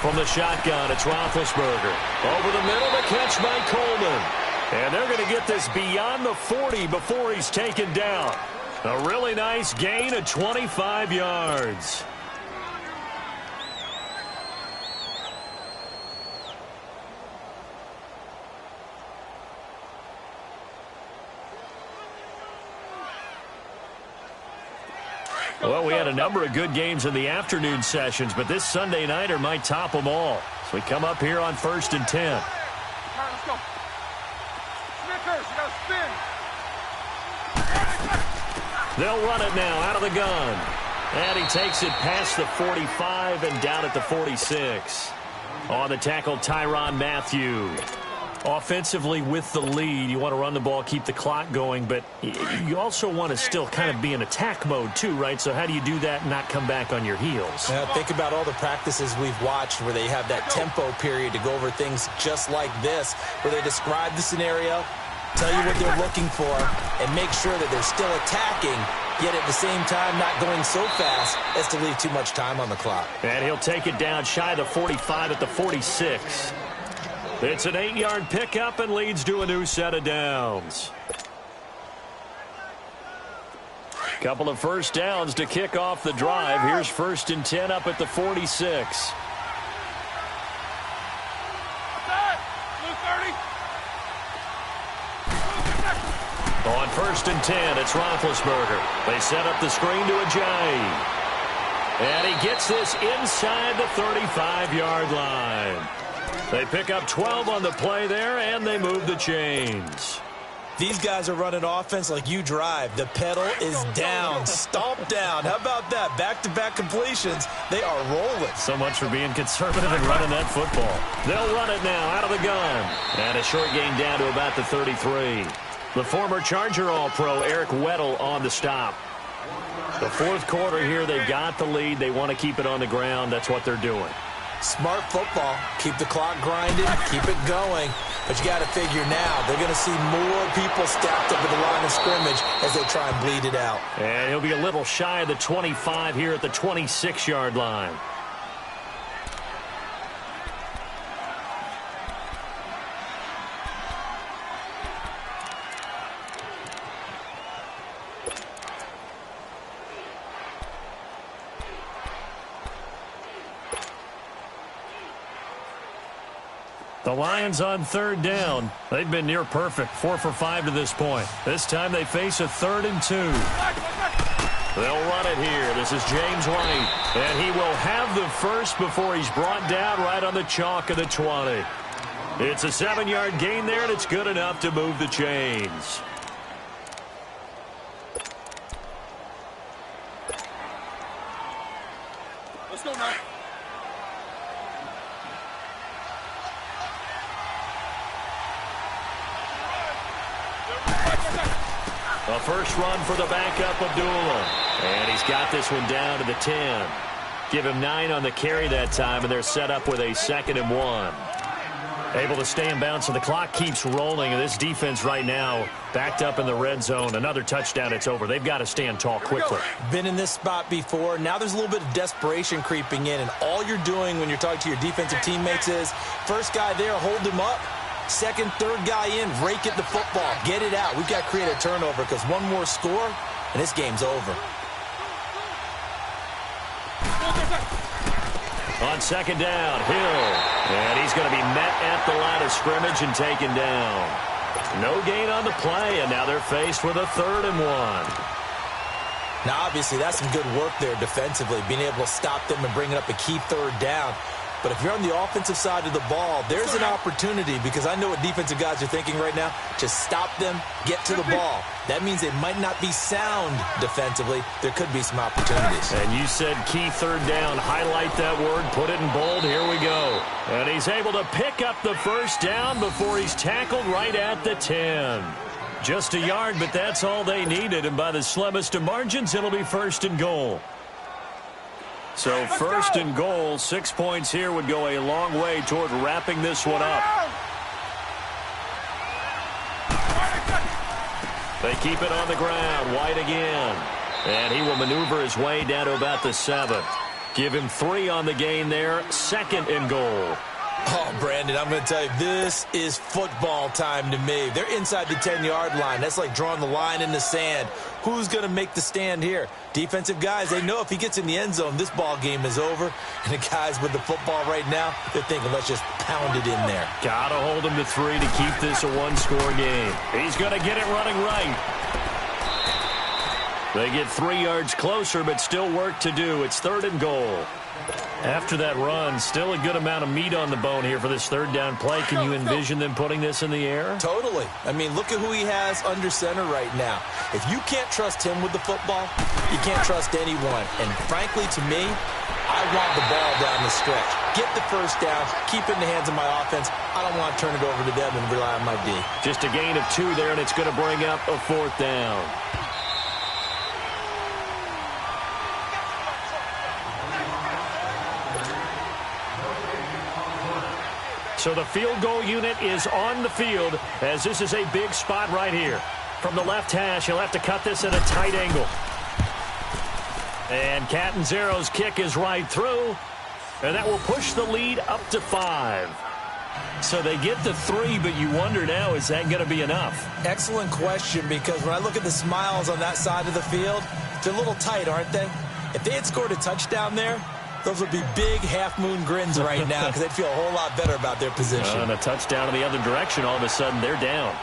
From the shotgun, it's Roethlisberger. Over the middle, the catch by Coleman. And they're going to get this beyond the 40 before he's taken down. A really nice gain of 25 yards. Well, we had a number of good games in the afternoon sessions, but this Sunday nighter might top them all. So we come up here on 1st and 10. All right, let's go. Snickers, you got to spin. They'll run it now out of the gun. And he takes it past the 45 and down at the 46. On the tackle, Tyrann Mathieu. Offensively with the lead, you want to run the ball, keep the clock going, but you also want to still kind of be in attack mode too, right? So how do you do that and not come back on your heels? Think about all the practices we've watched where they have that tempo period to go over things just like this, where they describe the scenario, tell you what they're looking for, and make sure that they're still attacking, yet at the same time not going so fast as to leave too much time on the clock. And he'll take it down shy of the 45 at the 46. It's an 8-yard pickup and leads to a new set of downs. Couple of first downs to kick off the drive. Here's 1st and 10 up at the 46. On 1st and 10, it's Roethlisberger. They set up the screen to Ajayi. And he gets this inside the 35-yard line. They pick up 12 on the play there, and they move the chains. These guys are running offense like you drive. The pedal is down, stomp down. How about that? Back-to-back completions. They are rolling. So much for being conservative and running that football. They'll run it now out of the gun. And a short gain down to about the 33. The former Charger All-Pro Eric Weddle on the stop. The 4th quarter here, they've got the lead. They want to keep it on the ground. That's what they're doing. Smart football. Keep the clock grinding. Keep it going. But you got to figure now they're going to see more people stacked up at the line of scrimmage as they try and bleed it out. And he'll be a little shy of the 25 here at the 26-yard line. The Lions on 3rd down. They've been near perfect, 4 for 5 to this point. This time they face a 3rd and 2. They'll run it here. This is James White. And he will have the first before he's brought down right on the chalk of the 20. It's a 7-yard gain there, and it's good enough to move the chains. Let's go now. A first run for the backup, Abdullah. And he's got this one down to the 10. Give him 9 on the carry that time, and they're set up with a 2nd and 1. Able to stay in bounds, so the clock keeps rolling. And this defense right now backed up in the red zone. Another touchdown, it's over. They've got to stand tall quickly. Been in this spot before. Now there's a little bit of desperation creeping in. And all you're doing when you're talking to your defensive teammates is, first guy there, hold him up. Second, third guy in, rake at the football. Get it out. We've got to create a turnover because one more score, and this game's over. On 2nd down, Hill. And he's going to be met at the line of scrimmage and taken down. No gain on the play, and now they're faced with a 3rd and 1. Now, obviously, that's some good work there defensively, being able to stop them and bringing up a key third down. But if you're on the offensive side of the ball, there's an opportunity, because I know what defensive guys are thinking right now. Just stop them, get to the ball. That means they might not be sound defensively. There could be some opportunities. And you said key third down. Highlight that word, put it in bold. Here we go. And he's able to pick up the first down before he's tackled right at the 10. Just a yard, but that's all they needed. And by the slimmest of margins, it'll be first and goal. So first and goal, 6 points here would go a long way toward wrapping this one up. They keep it on the ground. White again. And he will maneuver his way down to about the 7. Give him 3 on the gain there. Second and goal. Oh, Brandon, I'm going to tell you, this is football time to me. They're inside the 10-yard line. That's like drawing the line in the sand. Who's going to make the stand here? Defensive guys, they know if he gets in the end zone, this ball game is over. And the guys with the football right now, they're thinking, let's just pound it in there. Got to hold him to 3 to keep this a one-score game. He's going to get it running right. They get 3 yards closer, but still work to do. It's third and goal. After that run, still a good amount of meat on the bone here for this third down play. Can you envision them putting this in the air? Totally. I mean, look at who he has under center right now. If you can't trust him with the football, you can't trust anyone. And frankly, to me, I want the ball down the stretch. Get the first down, keep it in the hands of my offense. I don't want to turn it over to them and rely on my D. Just a gain of 2 there, and it's going to bring up a 4th down. So the field goal unit is on the field, as this is a big spot right here. From the left hash, he'll have to cut this at a tight angle. And Catanzaro's kick is right through, and that will push the lead up to 5. So they get the 3, but you wonder now, is that going to be enough? Excellent question, because when I look at the smiles on that side of the field, they're a little tight, aren't they? If they had scored a touchdown there, those would be big half-moon grins right now, because they'd feel a whole lot better about their position. And a touchdown in the other direction, all of a sudden they're down.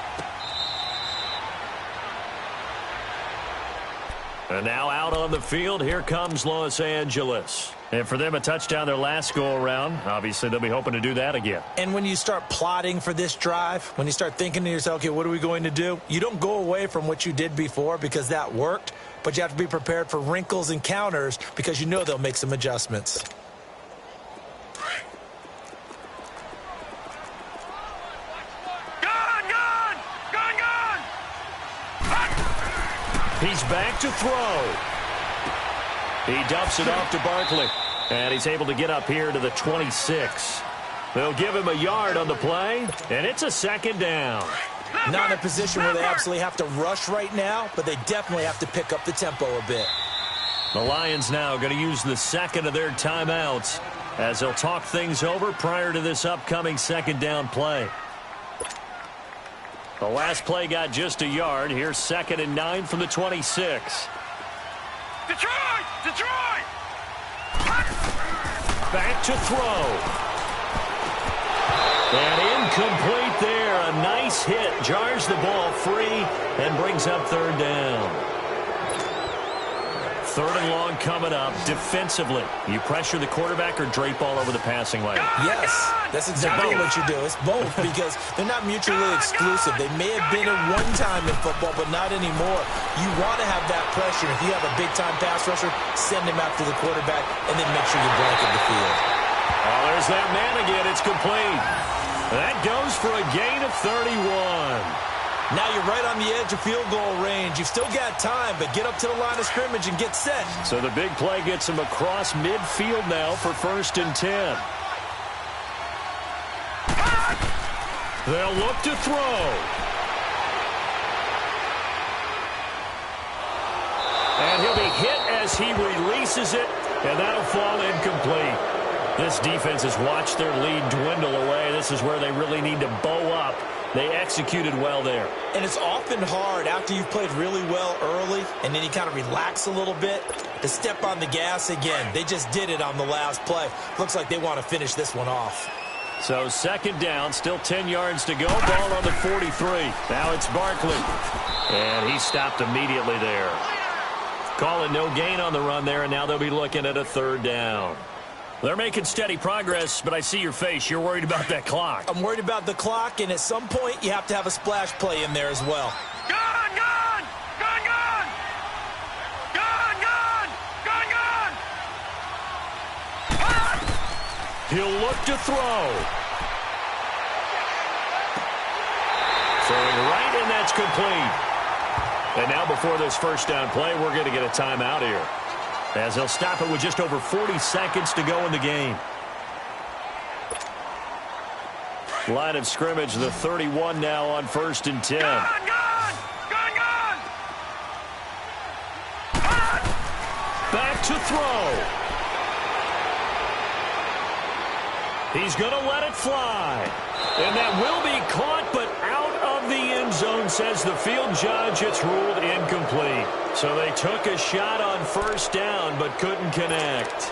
And now out on the field, here comes Los Angeles. And for them, a touchdown their last go-around. Obviously, they'll be hoping to do that again. And when you start plotting for this drive, when you start thinking to yourself, okay, what are we going to do? You don't go away from what you did before because that worked, but you have to be prepared for wrinkles and counters because you know they'll make some adjustments. He's back to throw. He dumps it off to Barkley. And he's able to get up here to the 26. They'll give him a yard on the play, and it's a second down. Not in a position where they absolutely have to rush right now, but they definitely have to pick up the tempo a bit. The Lions now going to use the second of their timeouts as they'll talk things over prior to this upcoming second down play. The last play got just a yard. Here's 2nd and 9 from the 26. Detroit! Detroit! Back to throw. And incomplete there. A nice hit. Jars the ball free and brings up third down. 3rd and long coming up. Defensively, you pressure the quarterback or drape all over the passing lane? Yes, that's exactly what you do. It's both because they're not mutually exclusive. They may have been at one time in football, but not anymore. You want to have that pressure. If you have a big-time pass rusher, send him after the quarterback and then make sure you blanket the field. Oh, there's that man again. It's complete. That goes for a gain of 31. Now you're right on the edge of field goal range. You've still got time, but get up to the line of scrimmage and get set. So the big play gets him across midfield now for 1st and 10. They'll look to throw. And he'll be hit as he releases it, and that'll fall incomplete. This defense has watched their lead dwindle away. This is where they really need to bow up. They executed well there. And it's often hard after you've played really well early and then you kind of relax a little bit to step on the gas again. They just did it on the last play. Looks like they want to finish this one off. So 2nd down, still 10 yards to go. Ball on the 43. Now it's Barkley. And he stopped immediately there. Call it no gain on the run there, and now they'll be looking at a third down. They're making steady progress, but I see your face. You're worried about that clock. I'm worried about the clock, and at some point, you have to have a splash play in there as well. Gun, gun! Gun, gun! Gun, gun! Gun, gun! He'll look to throw. Throwing right, and that's complete. And now before this first down play, we're going to get a timeout here, as they'll stop it with just over 40 seconds to go in the game. Line of scrimmage, the 31 now on 1st and 10. Gun, gun! Gun, gun! Back to throw. He's going to let it fly. And that will be caught, but out of the end zone, says the field judge. It's ruled incomplete. So they took a shot on 1st down, but couldn't connect.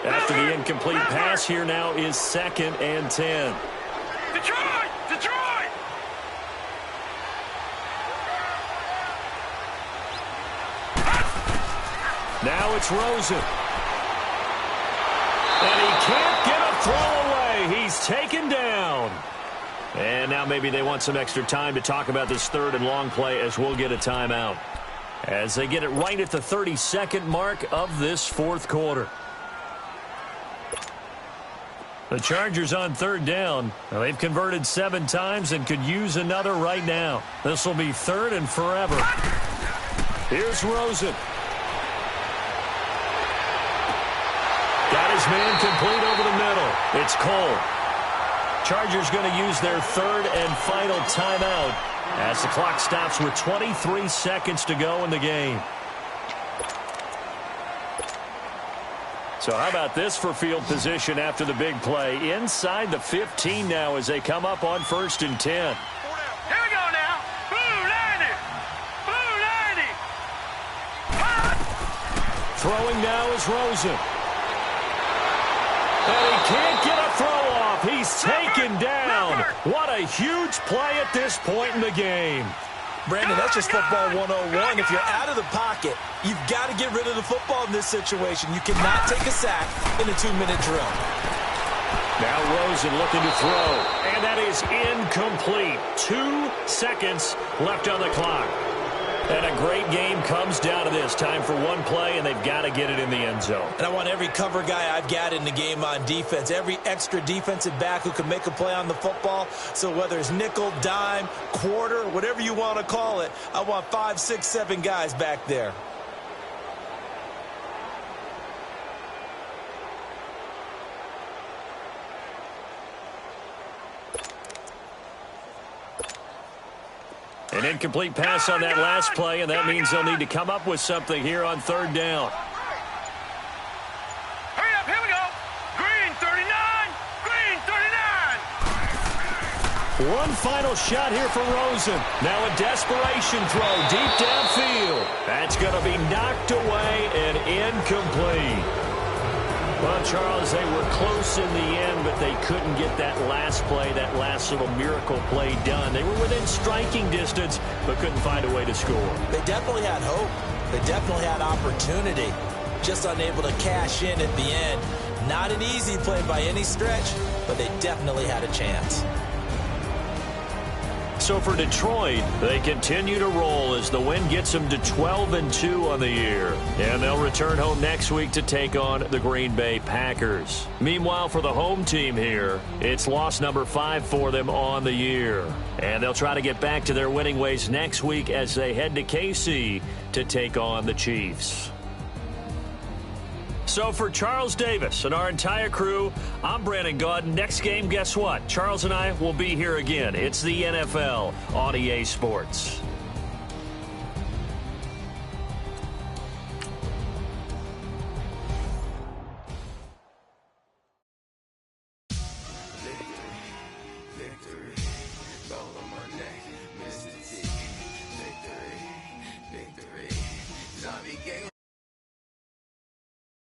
After the incomplete pass, here now is 2nd and 10. Detroit! Detroit! Now it's Rosen. And he can't get a throw away. He's taken down. And now maybe they want some extra time to talk about this 3rd and long play, as we'll get a timeout, as they get it right at the 32nd mark of this 4th quarter. The Chargers on 3rd down. Now, they've converted 7 times and could use another right now. This will be 3rd and forever. Here's Rosen. Got his man complete over the middle. It's Cole. Chargers going to use their 3rd and final timeout as the clock stops with 23 seconds to go in the game. So how about this for field position after the big play? Inside the 15 now as they come up on 1st and 10. Here we go now. Blue 90! Blue 90! Throwing now is Rosen. And he can't get a throw off. He's taken down. What a huge play at this point in the game. Brandon, that's just football 101. If you're out of the pocket, you've got to get rid of the football in this situation. You cannot take a sack in a 2-minute drill. Now Rosen looking to throw, and that is incomplete. 2 seconds left on the clock. And a great game comes down to this. Time for one play, and they've got to get it in the end zone. And I want every cover guy I've got in the game on defense, every extra defensive back who can make a play on the football. So whether it's nickel, dime, quarter, whatever you want to call it, I want 5, 6, 7 guys back there. An incomplete pass on that last play, and that means they'll need to come up with something here on 3rd down. Hurry up, here we go. Green 39, green 39. One final shot here for Rosen. Now a desperation throw deep downfield. That's going to be knocked away and incomplete. Well, Charles, they were close in the end, but they couldn't get that last play, that last little miracle play done. They were within striking distance, but couldn't find a way to score. They definitely had hope. They definitely had opportunity. Just unable to cash in at the end. Not an easy play by any stretch, but they definitely had a chance. So for Detroit, they continue to roll as the win gets them to 12-2 on the year. And they'll return home next week to take on the Green Bay Packers. Meanwhile, for the home team here, it's loss number 5 for them on the year. And they'll try to get back to their winning ways next week as they head to KC to take on the Chiefs. So for Charles Davis and our entire crew, I'm Brandon Gaudin. Next game, guess what? Charles and I will be here again. It's the NFL on EA Sports.